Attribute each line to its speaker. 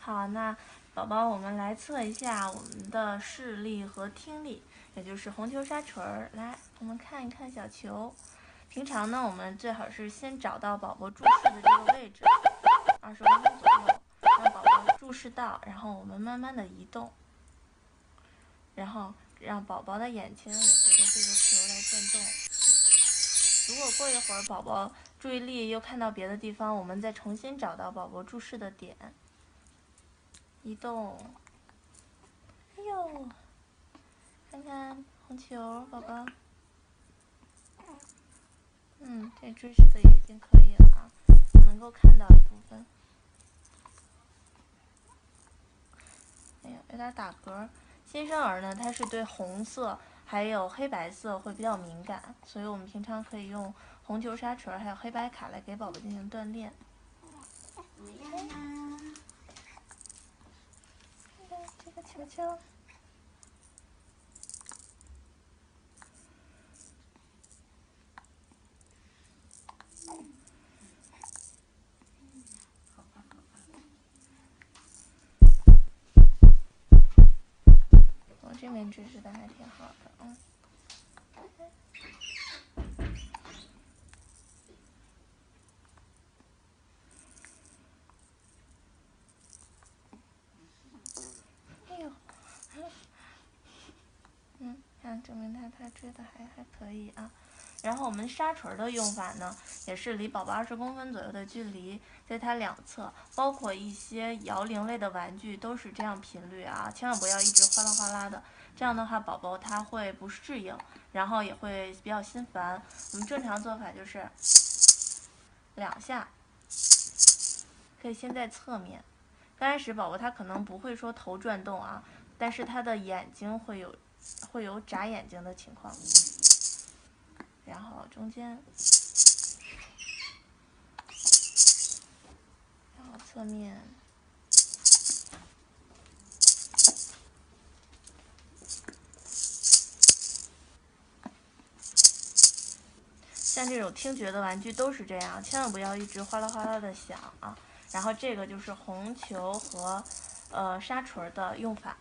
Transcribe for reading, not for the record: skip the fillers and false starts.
Speaker 1: 好，那宝宝，我们来测一下我们的视力和听力，也就是红球沙锤儿。来，我们看一看小球。平常呢，我们最好是先找到宝宝注视的这个位置，20公分左右，让宝宝注视到，然后我们慢慢的移动，然后让宝宝的眼睛也随着这个球来转动。如果过一会儿宝宝注意力又看到别的地方，我们再重新找到宝宝注视的点，移动。哎呦，看看红球，宝宝。这注视的也已经可以了啊，能够看到一部分。哎呀，有点打嗝。新生儿呢，他是对红色还有黑白色会比较敏感，所以我们平常可以用红球沙锤还有黑白卡来给宝宝进行锻炼。
Speaker 2: 怎么样呀？
Speaker 1: 看看这个球球。我这边支持的还挺好的，哎呦，看证明他追的还可以啊。然后我们沙锤的用法呢，也是离宝宝20公分左右的距离，在它两侧，包括一些摇铃类的玩具都是这样频率啊，千万不要一直哗啦哗啦的，这样的话宝宝他会不适应，然后也会比较心烦。我们正常做法就是2下，可以先在侧面。刚开始宝宝他可能不会说头转动啊，但是他的眼睛会有眨眼睛的情况。然后中间，然后侧面，像这种听觉的玩具都是这样，千万不要一直哗啦哗啦的响啊。然后这个就是红球和沙锤的用法。